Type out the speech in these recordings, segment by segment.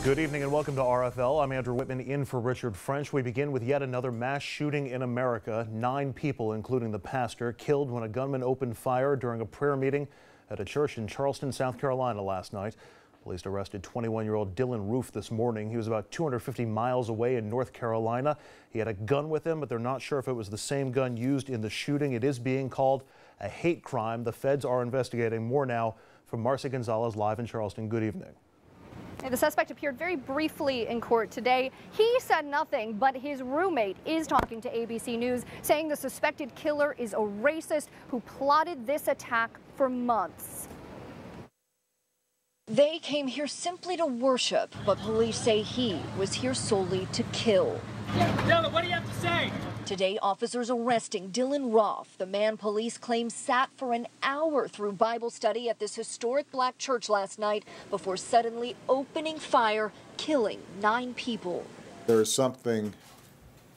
Good evening and welcome to RFL. I'm Andrew Whitman in for Richard French. We begin with yet another mass shooting in America. 9 people, including the pastor, killed when a gunman opened fire during a prayer meeting at a church in Charleston, South Carolina last night. Police arrested 21-year-old Dylan Roof this morning. He was about 250 miles away in North Carolina. He had a gun with him, but they're not sure if it was the same gun used in the shooting. It is being called a hate crime. The feds are investigating. More now from Marcy Gonzalez live in Charleston. Good evening. The suspect appeared very briefly in court today. He said nothing, but his roommate is talking to ABC News, saying the suspected killer is a racist who plotted this attack for months. They came here simply to worship, but police say he was here solely to kill. Dylan, what do you have to say? Today, officers arresting Dylan Roof, the man police claim sat for an hour through Bible study at this historic black church last night before suddenly opening fire, killing 9 people. There is something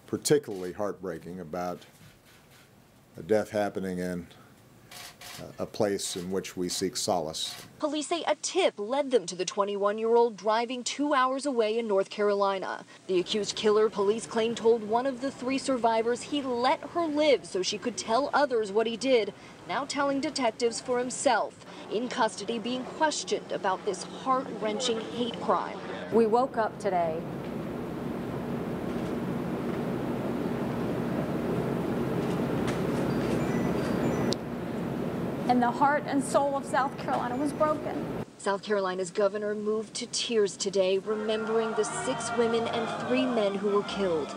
particularly heartbreaking about a death happening in a place in which we seek solace. Police say a tip led them to the 21-year-old driving 2 hours away in North Carolina. The accused killer, police claim, told one of the 3 survivors he let her live so she could tell others what he did, now telling detectives for himself, in custody being questioned about this heart-wrenching hate crime. We woke up today and the heart and soul of South Carolina was broken. South Carolina's governor moved to tears today, remembering the 6 women and 3 men who were killed.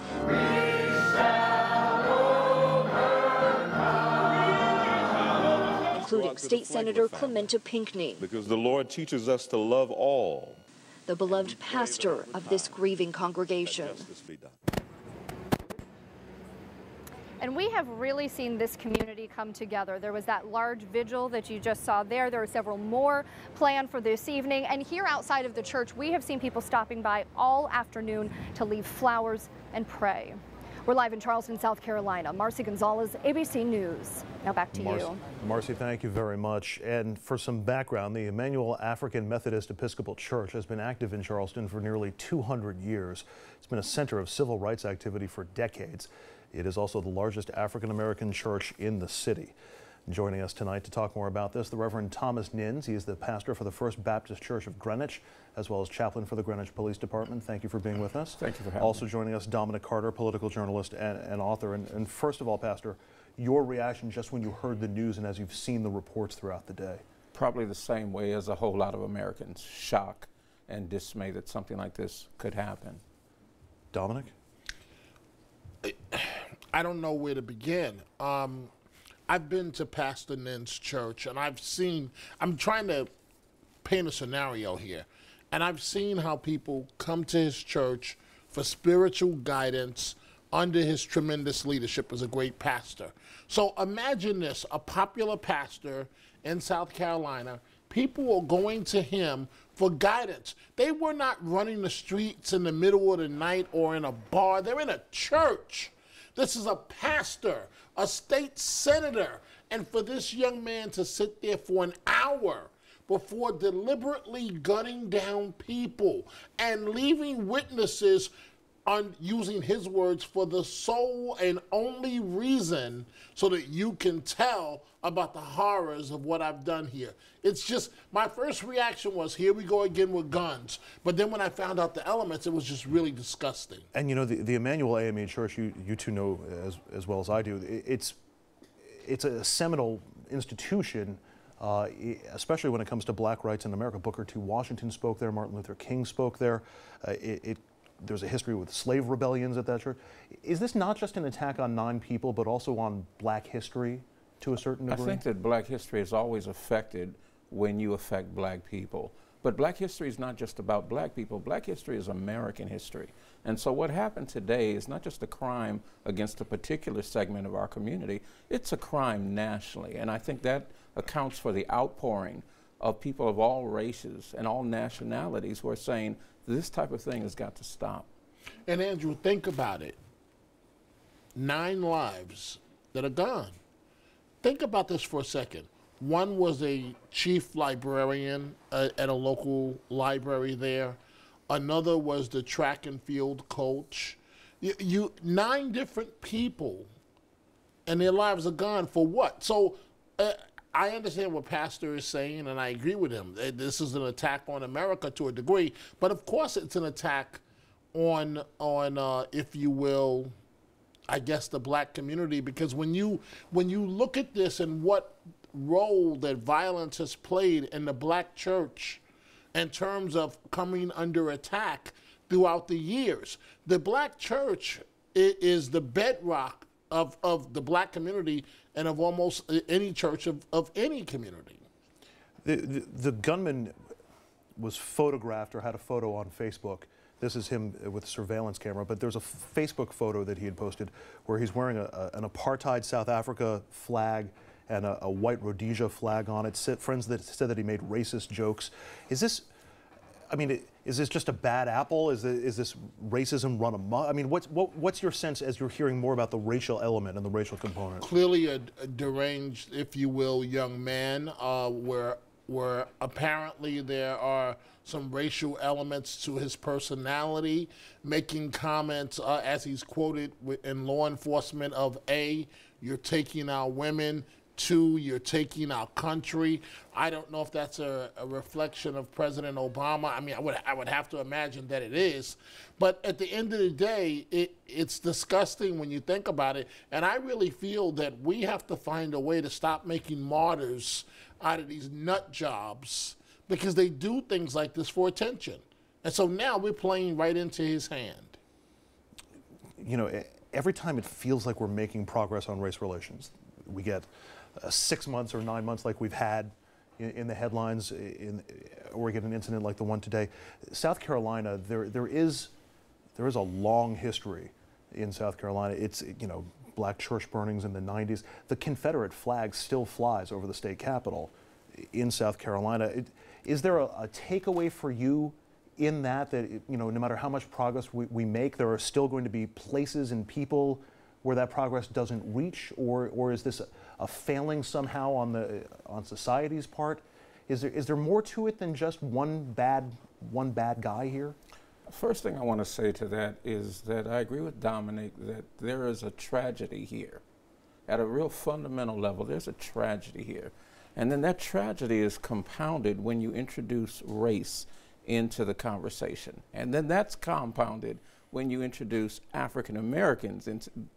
Including State Senator Clementa Pinckney. Because the Lord teaches us to love all. The beloved pastor of this grieving congregation. And we have really seen this community come together. There was that large vigil that you just saw there. There are several more planned for this evening. And here outside of the church, we have seen people stopping by all afternoon to leave flowers and pray. We're live in Charleston, South Carolina. Marcy Gonzalez, ABC News. Now back to you. Marcy, thank you very much. And for some background, the Emmanuel African Methodist Episcopal Church has been active in Charleston for nearly 200 years. It's been a center of civil rights activity for decades. It is also the largest African-American church in the city. Joining us tonight to talk more about this, the Reverend Thomas Nins. He is the pastor for the First Baptist Church of Greenwich, as well as chaplain for the Greenwich Police Department. Thank you for being with us. Thank you for having me. Also joining us, Dominic Carter, political journalist and author. And first of all, Pastor, your reaction just when you heard the news and as you've seen the reports throughout the day? Probably the same way as a whole lot of Americans, shock and dismay that something like this could happen. Dominic? I don't know where to begin. I've been to Pastor Nin's church, and I'm trying to paint a scenario here, and I've seen how people come to his church for spiritual guidance under his tremendous leadership as a great pastor. So imagine this, a popular pastor in South Carolina, people are going to him for guidance. They were not running the streets in the middle of the night or in a bar. They're in a church. This is a pastor, a state senator, and for this young man to sit there for an hour before deliberately gunning down people and leaving witnesses on, using his words, for the sole and only reason so that you can tell about the horrors of what I've done here. It's just, my first reaction was, here we go again with guns. But then when I found out the elements, it was just really disgusting. And you know, the Emmanuel AME Church, you two know as well as I do, it's a seminal institution, especially when it comes to black rights in America. Booker T. Washington spoke there, Martin Luther King spoke there. There's a history with slave rebellions at that church. Is this not just an attack on 9 people, but also on black history to a certain degree? I think that black history is always affected when you affect black people. But black history is not just about black people. Black history is American history. And so what happened today is not just a crime against a particular segment of our community, it's a crime nationally. And I think that accounts for the outpouring of people of all races and all nationalities who are saying this type of thing has got to stop. And Andrew, think about it. 9 lives that are gone. Think about this for a second. One was a chief librarian at a local library there. Another was the track and field coach. 9 different people, and their lives are gone for what? So I understand what Pastor is saying, and I agree with him. This is an attack on America to a degree, but of course it's an attack on if you will, I guess, the black community, because when you look at this and what role that violence has played in the black church in terms of coming under attack throughout the years, the black church is the bedrock of the black community and of almost any church of any community. The gunman was photographed or had a photo on Facebook. This is him with a surveillance camera, but there's a Facebook photo that he had posted where he's wearing an apartheid South Africa flag and a white Rhodesia flag on it. Friends that said that he made racist jokes. Is this, I mean, is this just a bad apple? Is this racism run amok? I mean, what's your sense as you're hearing more about the racial element and the racial component? Clearly a deranged, if you will, young man, where apparently there are some racial elements to his personality, making comments as he's quoted in law enforcement of A, you're taking our women, 2, you're taking our country. I don't know if that's a reflection of President Obama. I mean, I would have to imagine that it is. But at the end of the day, it's disgusting when you think about it. And I really feel that we have to find a way to stop making martyrs out of these nut jobs, because they do things like this for attention. And so now we're playing right into his hand. You know, every time it feels like we're making progress on race relations, we get 6 months or 9 months like we've had in the headlines, or we get an incident like the one today. South Carolina, there is a long history in South Carolina. It's, you know, black church burnings in the 90s. The Confederate flag still flies over the state capitol in South Carolina. Is there a takeaway for you in that, you know, no matter how much progress we make, there are still going to be places and people where that progress doesn't reach, or is this a failing somehow on society's part? Is there more to it than just one bad guy here? First thing I want to say to that is that I agree with Dominic that there is a tragedy here. At a real fundamental level, there's a tragedy here. And then that tragedy is compounded when you introduce race into the conversation. And then that's compounded when you introduce African Americans.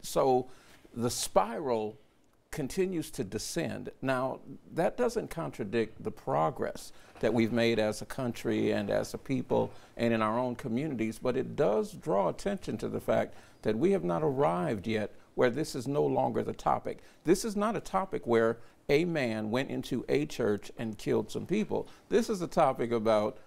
So the spiral continues to descend. Now, that doesn't contradict the progress that we've made as a country and as a people and in our own communities, but it does draw attention to the fact that we have not arrived yet where this is no longer the topic. This is not a topic where a man went into a church and killed some people. This is a topic about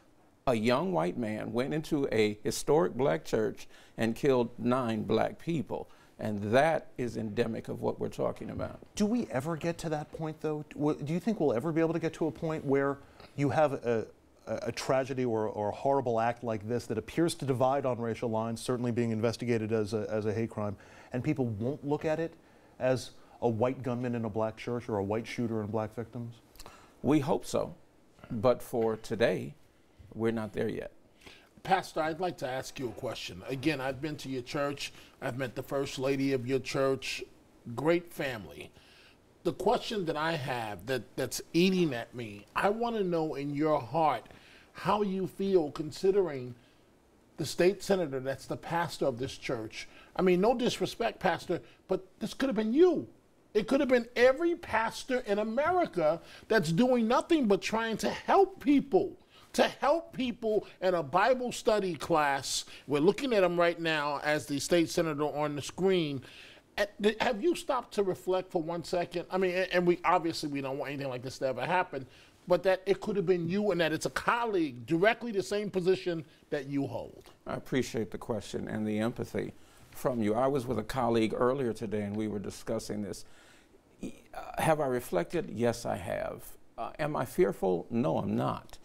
a young white man went into a historic black church and killed 9 black people. And that is endemic of what we're talking about. Do we ever get to that point, though? Do you think we'll ever be able to get to a point where you have a tragedy or a horrible act like this that appears to divide on racial lines, certainly being investigated as a hate crime, and people won't look at it as a white gunman in a black church or a white shooter and black victims? We hope so. But for today, we're not there yet. Pastor, I'd like to ask you a question. Again, I've been to your church. I've met the first lady of your church. Great family. The question that I have that's eating at me, I want to know in your heart how you feel considering the state senator that's the pastor of this church. I mean, no disrespect, Pastor, but this could have been you. It could have been every pastor in America that's doing nothing but trying to help people. To help people in a Bible study class. We're looking at him right now as the state senator on the screen. Have you stopped to reflect for 1 second? I mean, and we obviously don't want anything like this to ever happen, but that it could have been you and that it's a colleague, directly the same position that you hold. I appreciate the question and the empathy from you. I was with a colleague earlier today and we were discussing this. Have I reflected? Yes, I have. Am I fearful? No, I'm not.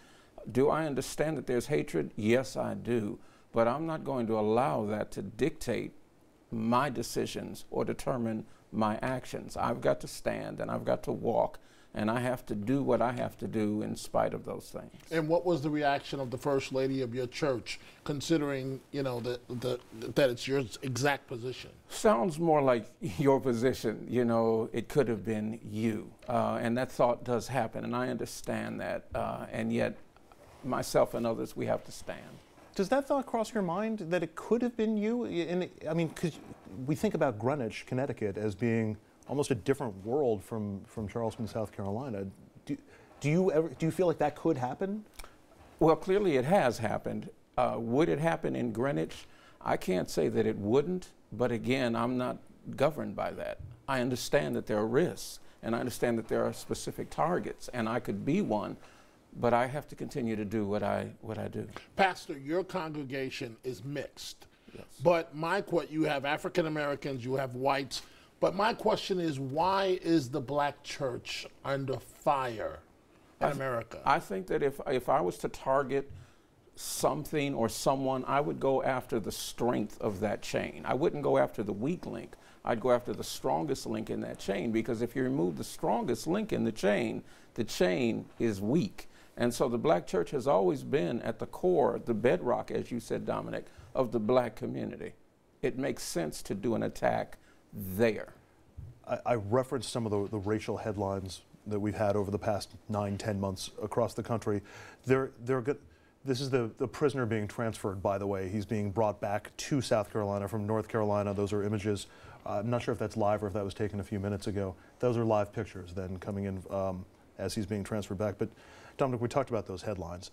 Do I understand that there's hatred? Yes, I do. But I'm not going to allow that to dictate my decisions or determine my actions. I've got to stand and I've got to walk and I have to do what I have to do in spite of those things. And what was the reaction of the First Lady of your church, considering, you know, that it's your exact position? Sounds more like your position. You know, it could have been you. And that thought does happen, and I understand that. And yet, myself and others, we have to stand. Does that thought cross your mind, that it could have been you? I mean, because we think about Greenwich, Connecticut, as being almost a different world from Charleston, South Carolina. Do you feel like that could happen? Well, clearly it has happened. Would it happen in Greenwich? I can't say that it wouldn't, but again, I'm not governed by that. I understand that there are risks, and I understand that there are specific targets, and I could be one, but I have to continue to do what I do. Pastor, your congregation is mixed. Yes. But you have African Americans, you have whites, but my question is, why is the black church under fire in America? I think that if I was to target something or someone, I would go after the strength of that chain. I wouldn't go after the weak link. I'd go after the strongest link in that chain, because if you remove the strongest link in the chain is weak. And so the black church has always been at the core, the bedrock, as you said, Dominic, of the black community. It makes sense to do an attack there. I referenced some of the racial headlines that we've had over the past 9-10 months across the country. They're good. This is the prisoner being transferred, by the way. He's being brought back to South Carolina from North Carolina. Those are images. I'm not sure if that's live or if that was taken a few minutes ago. Those are live pictures then coming in as he's being transferred back. But Dominic, we talked about those headlines.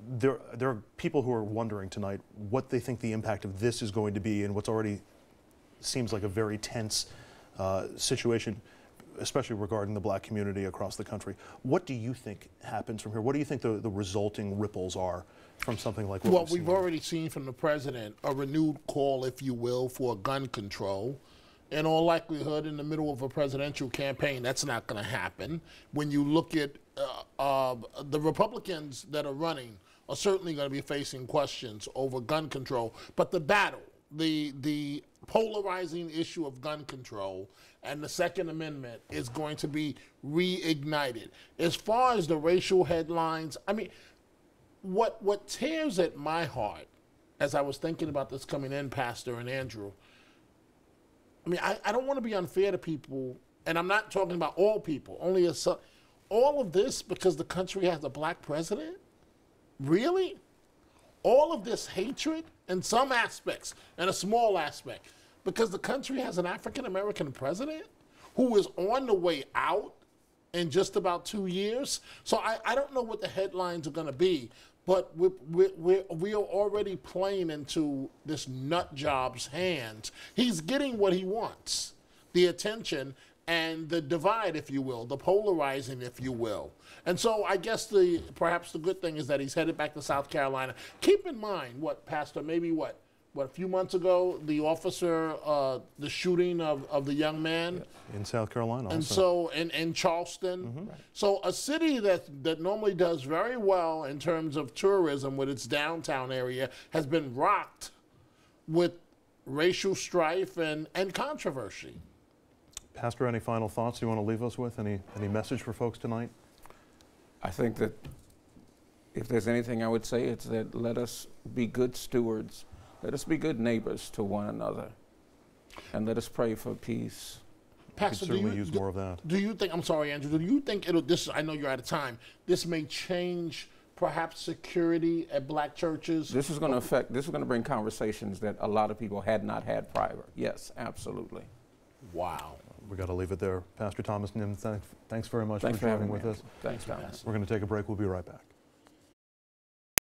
There are people who are wondering tonight what they think the impact of this is going to be in what's already seems like a very tense situation, especially regarding the black community across the country. What do you think happens from here? What do you think the resulting ripples are from something like what Well, we've already seen from the president a renewed call, if you will, for gun control. In all likelihood, in the middle of a presidential campaign, that's not going to happen. When you look at the Republicans that are running are certainly going to be facing questions over gun control. But the battle, the polarizing issue of gun control and the Second Amendment is going to be reignited. As far as the racial headlines, I mean, what tears at my heart as I was thinking about this coming in, Pastor and Andrew, I mean, I don't want to be unfair to people, and I'm not talking about all people, only all of this because the country has a black president? Really? All of this hatred in some aspects, and a small aspect, because the country has an African-American president who is on the way out in just about 2 years? So I don't know what the headlines are going to be, but we are already playing into this nut job's hands. He's getting what he wants, the attention and the divide, if you will, the polarizing, if you will. And so I guess perhaps the good thing is that he's headed back to South Carolina. Keep in mind, Pastor, maybe a few months ago, the officer, the shooting of the young man. In South Carolina and also. so in Charleston. Mm-hmm. So a city that normally does very well in terms of tourism with its downtown area has been rocked with racial strife and controversy. Pastor, any final thoughts you want to leave us with? Any message for folks tonight? I think that if there's anything I would say, it's that let us be good stewards. Let us be good neighbors to one another. And let us pray for peace. Pastor, we could certainly use more of that. Do you think, I'm sorry, Andrew, do you think I know you're out of time, this may change perhaps security at black churches? This is going to bring conversations that a lot of people had not had prior. Yes, absolutely. Wow. We got to leave it there. Pastor Thomas Nim, thanks very much for having joining with us. Thanks, Thomas. We're going to take a break. We'll be right back.